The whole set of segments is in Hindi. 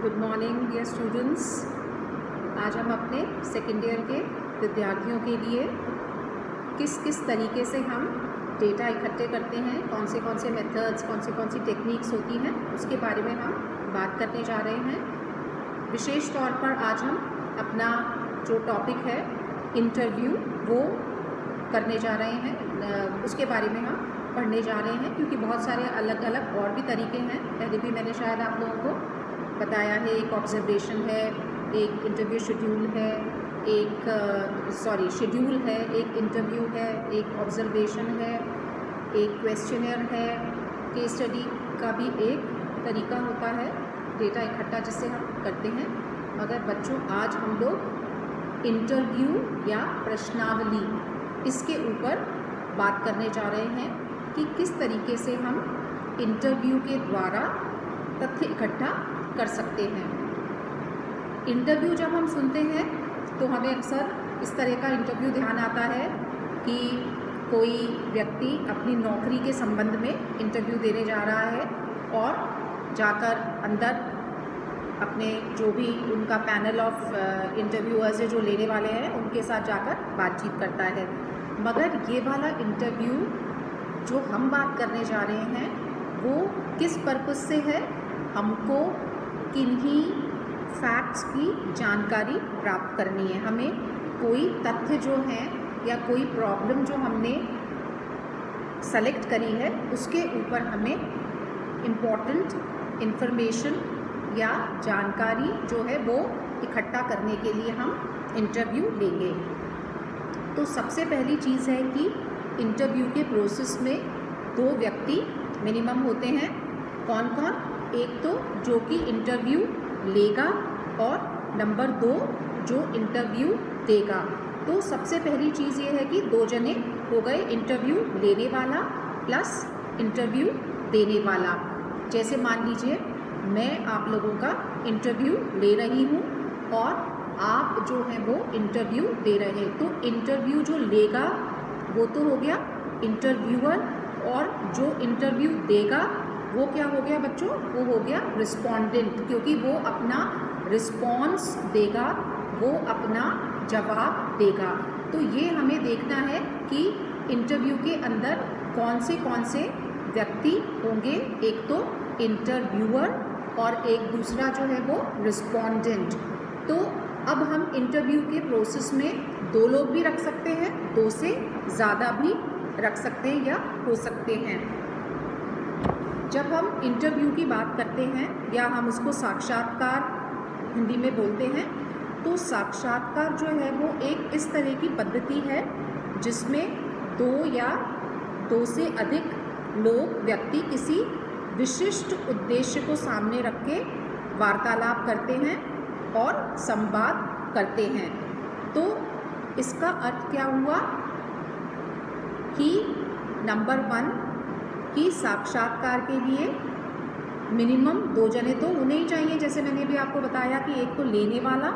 Good morning dear students. आज हम अपने सेकेंड ईयर के विद्यार्थियों के लिए किस किस तरीके से हम डेटा इकट्ठे करते हैं, कौन से मेथड्स, कौन सी टेक्निक्स होती हैं, उसके बारे में हम बात करने जा रहे हैं। विशेष तौर पर आज हम अपना जो टॉपिक है इंटरव्यू वो करने जा रहे हैं, उसके बारे में हम पढ़ने जा रहे हैं, क्योंकि बहुत सारे अलग अलग और भी तरीके हैं। पहले भी मैंने शायद आप लोगों को बताया है। एक ऑब्जर्वेशन है, एक इंटरव्यू शेड्यूल है, शेड्यूल है, एक इंटरव्यू है, एक ऑब्जर्वेशन है, एक क्वेश्चनर है। केस स्टडी का भी एक तरीका होता है डेटा इकट्ठा जिससे हम करते हैं। मगर बच्चों, आज हम लोग इंटरव्यू या प्रश्नावली इसके ऊपर बात करने जा रहे हैं कि किस तरीके से हम इंटरव्यू के द्वारा तथ्य इकट्ठा कर सकते हैं। इंटरव्यू जब हम सुनते हैं तो हमें अक्सर इस तरह का इंटरव्यू ध्यान आता है कि कोई व्यक्ति अपनी नौकरी के संबंध में इंटरव्यू देने जा रहा है और जाकर अंदर अपने जो भी उनका पैनल ऑफ इंटरव्यूअर्स है, जो लेने वाले हैं, उनके साथ जाकर बातचीत करता है। मगर ये वाला इंटरव्यू जो हम बात करने जा रहे हैं वो किस पर्पस से है? हमको किन्हीं फैक्ट्स की जानकारी प्राप्त करनी है। हमें कोई तथ्य जो है या कोई प्रॉब्लम जो हमने सेलेक्ट करी है उसके ऊपर हमें इम्पोर्टेंट इंफॉर्मेशन या जानकारी जो है वो इकट्ठा करने के लिए हम इंटरव्यू लेंगे। तो सबसे पहली चीज़ है कि इंटरव्यू के प्रोसेस में 2 व्यक्ति मिनिमम होते हैं। कौन कौन? एक तो जो कि इंटरव्यू लेगा और नंबर 2 जो इंटरव्यू देगा। तो सबसे पहली चीज़ ये है कि 2 जने हो गए, इंटरव्यू लेने वाला प्लस इंटरव्यू देने वाला। जैसे मान लीजिए मैं आप लोगों का इंटरव्यू ले रही हूँ और आप जो है वो इंटरव्यू दे रहे हैं। तो इंटरव्यू जो लेगा वो तो हो गया इंटरव्यूअर, और जो इंटरव्यू देगा वो क्या हो गया बच्चों? वो हो गया रिस्पोंडेंट, क्योंकि वो अपना रिस्पॉन्स देगा, वो अपना जवाब देगा। तो ये हमें देखना है कि इंटरव्यू के अंदर कौन से व्यक्ति होंगे। एक तो इंटरव्यूअर और एक दूसरा जो है वो रिस्पोंडेंट। तो अब हम इंटरव्यू के प्रोसेस में 2 लोग भी रख सकते हैं, 2 से ज़्यादा भी रख सकते हैं या हो सकते हैं। जब हम इंटरव्यू की बात करते हैं या हम उसको साक्षात्कार हिंदी में बोलते हैं, तो साक्षात्कार जो है वो एक इस तरह की पद्धति है जिसमें 2 या 2 से अधिक लोग व्यक्ति किसी विशिष्ट उद्देश्य को सामने रख के वार्तालाप करते हैं और संवाद करते हैं। तो इसका अर्थ क्या हुआ कि नंबर 1 कि साक्षात्कार के लिए मिनिमम 2 जने तो होने ही चाहिए। जैसे मैंने भी आपको बताया कि एक तो लेने वाला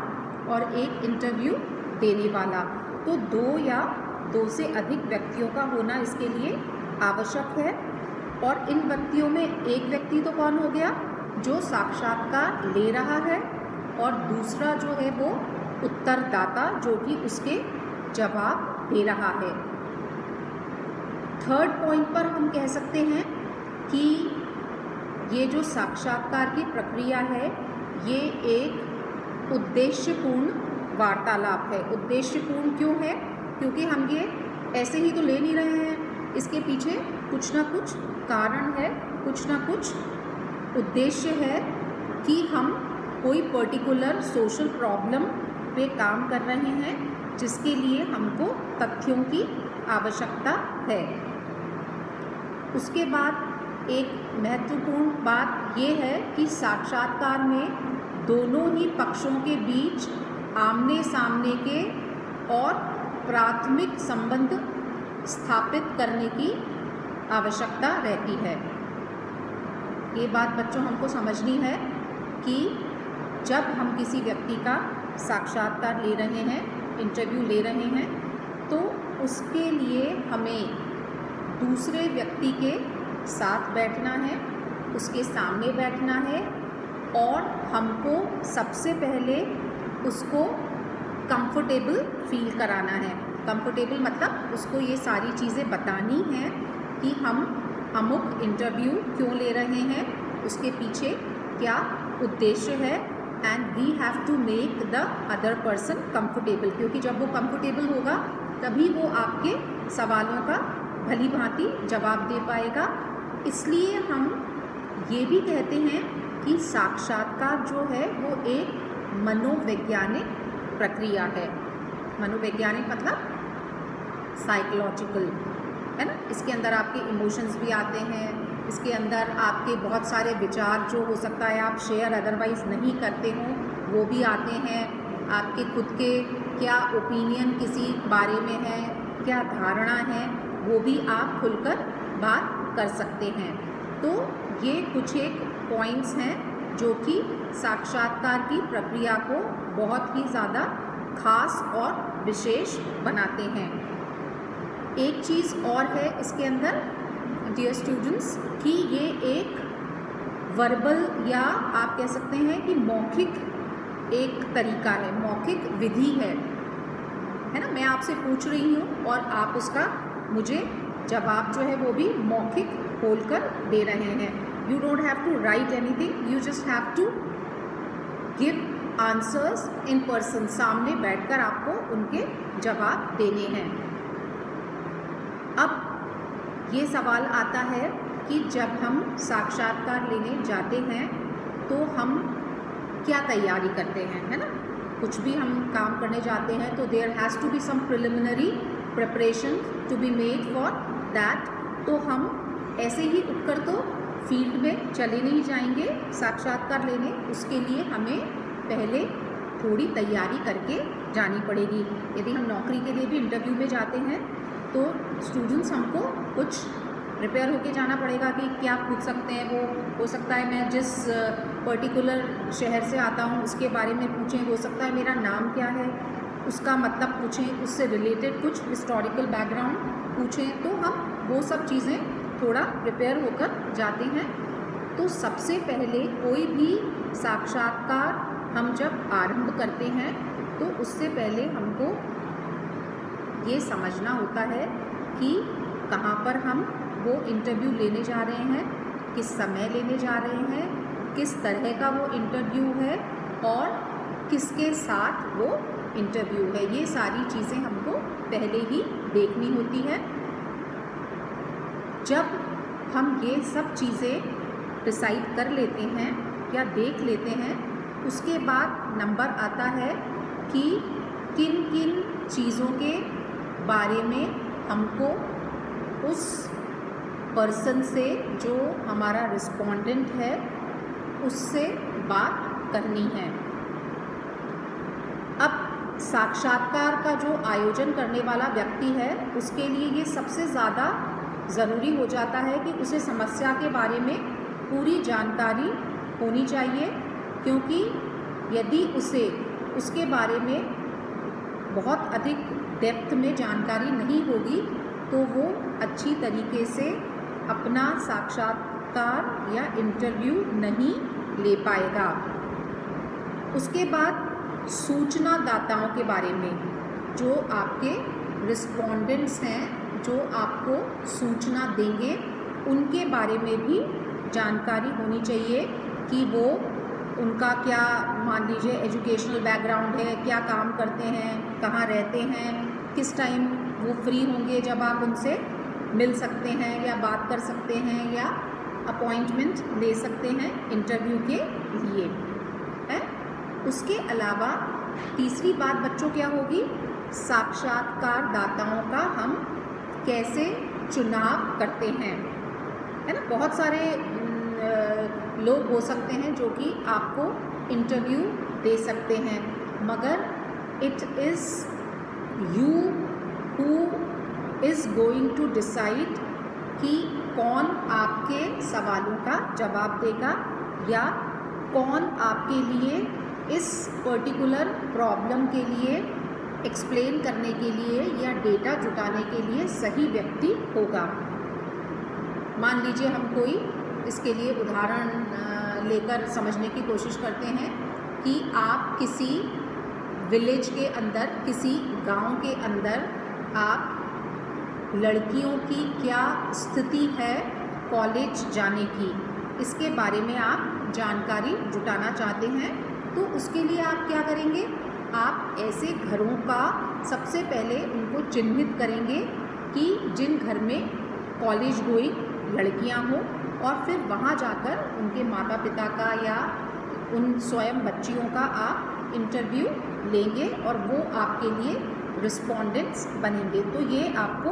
और एक इंटरव्यू देने वाला। तो 2 या 2 से अधिक व्यक्तियों का होना इसके लिए आवश्यक है। और इन व्यक्तियों में एक व्यक्ति तो कौन हो गया? जो साक्षात्कार ले रहा है, और दूसरा जो है वो उत्तरदाता जो कि उसके जवाब दे रहा है। थर्ड पॉइंट पर हम कह सकते हैं कि ये जो साक्षात्कार की प्रक्रिया है ये एक उद्देश्यपूर्ण वार्तालाप है। उद्देश्यपूर्ण क्यों है? क्योंकि हम ये ऐसे ही तो ले नहीं रहे हैं, इसके पीछे कुछ ना कुछ कारण है, कुछ ना कुछ उद्देश्य है कि हम कोई पर्टिकुलर सोशल प्रॉब्लम पे काम कर रहे हैं जिसके लिए हमको तथ्यों की आवश्यकता है। उसके बाद एक महत्वपूर्ण बात ये है कि साक्षात्कार में दोनों ही पक्षों के बीच आमने सामने के और प्राथमिक संबंध स्थापित करने की आवश्यकता रहती है। ये बात बच्चों हमको समझनी है कि जब हम किसी व्यक्ति का साक्षात्कार ले रहे हैं, इंटरव्यू ले रहे हैं, तो उसके लिए हमें दूसरे व्यक्ति के साथ बैठना है, उसके सामने बैठना है और हमको सबसे पहले उसको कंफर्टेबल फील कराना है। कंफर्टेबल मतलब उसको ये सारी चीज़ें बतानी हैं कि हम अमुक इंटरव्यू क्यों ले रहे हैं, उसके पीछे क्या उद्देश्य है, and we have to make the other person comfortable, क्योंकि जब वो कंफर्टेबल होगा तभी वो आपके सवालों का भली भांति जवाब दे पाएगा। इसलिए हम ये भी कहते हैं कि साक्षात्कार जो है वो एक मनोवैज्ञानिक प्रक्रिया है। मनोवैज्ञानिक मतलब साइकोलॉजिकल, है ना। इसके अंदर आपके इमोशंस भी आते हैं, इसके अंदर आपके बहुत सारे विचार जो हो सकता है आप शेयर अदरवाइज़ नहीं करते हो वो भी आते हैं। आपके खुद के क्या ओपिनियन किसी बारे में है, क्या धारणा है, वो भी आप खुलकर बात कर सकते हैं। तो ये कुछ एक पॉइंट्स हैं जो कि साक्षात्कार की प्रक्रिया को बहुत ही ज़्यादा खास और विशेष बनाते हैं। एक चीज़ और है इसके अंदर डियर स्टूडेंट्स कि ये एक वर्बल या आप कह सकते हैं कि मौखिक एक तरीका है, मौखिक विधि है ना। मैं आपसे पूछ रही हूँ और आप उसका मुझे जवाब जो है वो भी मौखिक बोलकर दे रहे हैं। You don't have to write anything, you just have to give answers in person. सामने बैठकर आपको उनके जवाब देने हैं। अब ये सवाल आता है कि जब हम साक्षात्कार लेने जाते हैं तो हम क्या तैयारी करते हैं, है ना। कुछ भी हम काम करने जाते हैं तो there has to be some preliminary preparation to be made for that. तो हम ऐसे ही उठकर तो फील्ड में चले नहीं जाएंगे साक्षात्कार लेने, उसके लिए हमें पहले थोड़ी तैयारी करके जानी पड़ेगी। यदि हम नौकरी के लिए भी इंटरव्यू में जाते हैं तो स्टूडेंट्स हमको कुछ प्रिपेयर होके जाना पड़ेगा कि क्या पूछ सकते हैं। वो हो सकता है मैं जिस पर्टिकुलर शहर से आता हूँ उसके बारे में पूछें, हो सकता है मेरा नाम क्या है उसका मतलब पूछें, उससे रिलेटेड कुछ हिस्टोरिकल बैकग्राउंड पूछें। तो हम वो सब चीज़ें थोड़ा प्रिपेयर होकर जाते हैं। तो सबसे पहले कोई भी साक्षात्कार हम जब आरंभ करते हैं तो उससे पहले हमको ये समझना होता है कि कहाँ पर हम वो इंटरव्यू लेने जा रहे हैं, किस समय लेने जा रहे हैं, किस तरह का वो इंटरव्यू है और किसके साथ वो इंटरव्यू है। ये सारी चीज़ें हमको पहले ही देखनी होती है। जब हम ये सब चीज़ें डिसाइड कर लेते हैं या देख लेते हैं, उसके बाद नंबर आता है कि किन किन चीज़ों के बारे में हमको उस पर्सन से जो हमारा रिस्पोंडेंट है उससे बात करनी है। अब साक्षात्कार का जो आयोजन करने वाला व्यक्ति है उसके लिए ये सबसे ज़्यादा ज़रूरी हो जाता है कि उसे समस्या के बारे में पूरी जानकारी होनी चाहिए, क्योंकि यदि उसे उसके बारे में बहुत अधिक डेप्थ में जानकारी नहीं होगी तो वो अच्छी तरीके से अपना साक्षात्कार या इंटरव्यू नहीं ले पाएगा। उसके बाद सूचना दाताओं के बारे में, जो आपके रिस्पोंडेंट्स हैं, जो आपको सूचना देंगे, उनके बारे में भी जानकारी होनी चाहिए कि वो उनका क्या, मान लीजिए एजुकेशनल बैकग्राउंड है, क्या काम करते हैं, कहाँ रहते हैं, किस टाइम वो फ्री होंगे जब आप उनसे मिल सकते हैं या बात कर सकते हैं या अपॉइंटमेंट ले सकते हैं इंटरव्यू के लिए, है। उसके अलावा तीसरी बात बच्चों क्या होगी, साक्षात्कार दाताओं का हम कैसे चुनाव करते हैं, है ना। बहुत सारे लोग हो सकते हैं जो कि आपको इंटरव्यू दे सकते हैं, मगर it is you who is going to decide कि कौन आपके सवालों का जवाब देगा या कौन आपके लिए इस पर्टिकुलर प्रॉब्लम के लिए एक्सप्लेन करने के लिए या डेटा जुटाने के लिए सही व्यक्ति होगा। मान लीजिए हम कोई इसके लिए उदाहरण लेकर समझने की कोशिश करते हैं कि आप किसी विलेज के अंदर, किसी गांव के अंदर आप लड़कियों की क्या स्थिति है कॉलेज जाने की, इसके बारे में आप जानकारी जुटाना चाहते हैं। तो उसके लिए आप क्या करेंगे, आप ऐसे घरों का सबसे पहले उनको चिन्हित करेंगे कि जिन घर में कॉलेज गोइंग लड़कियां हों, और फिर वहां जाकर उनके माता पिता का या उन स्वयं बच्चियों का आप इंटरव्यू लेंगे और वो आपके लिए रिस्पोंडेंट्स बनेंगे। तो ये आपको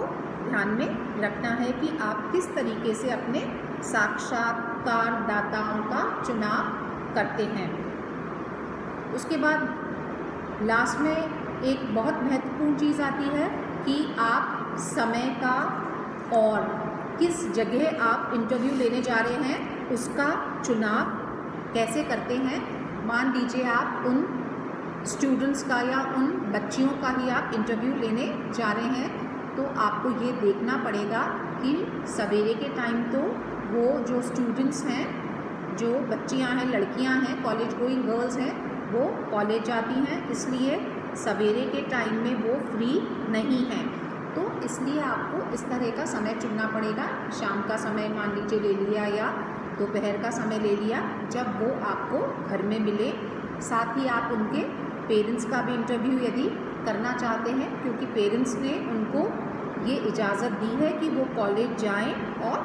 ध्यान में रखना है कि आप किस तरीके से अपने साक्षात्कारदाताओं का चुनाव करते हैं। उसके बाद लास्ट में एक बहुत महत्वपूर्ण चीज़ आती है कि आप समय का और किस जगह आप इंटरव्यू लेने जा रहे हैं उसका चुनाव कैसे करते हैं। मान लीजिए आप उन स्टूडेंट्स का या उन बच्चियों का ही आप इंटरव्यू लेने जा रहे हैं, तो आपको ये देखना पड़ेगा कि सवेरे के टाइम तो वो जो स्टूडेंट्स हैं, जो बच्चियां हैं, लड़कियां हैं, कॉलेज गोइंग गर्ल्स हैं, वो कॉलेज जाती हैं, इसलिए सवेरे के टाइम में वो फ्री नहीं हैं। तो इसलिए आपको इस तरह का समय चुनना पड़ेगा। शाम का समय मान लीजिए ले लिया या दोपहर का समय ले लिया, जब वो आपको घर में मिले। साथ ही आप उनके पेरेंट्स का भी इंटरव्यू यदि करना चाहते हैं, क्योंकि पेरेंट्स ने उनको ये इजाज़त दी है कि वो कॉलेज जाएं और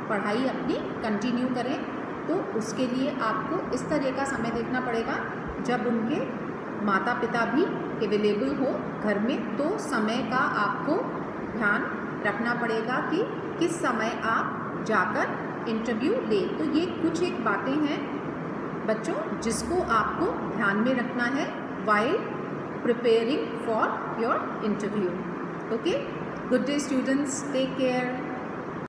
पढ़ाई अपनी कंटिन्यू करें, तो उसके लिए आपको इस तरह का समय देखना पड़ेगा जब उनके माता पिता भी अवेलेबल हो घर में। तो समय का आपको ध्यान रखना पड़ेगा कि किस समय आप जाकर इंटरव्यू लें। तो ये कुछ एक बातें हैं बच्चों जिसको आपको ध्यान में रखना है while preparing for your interview. Okay, good day students, take care.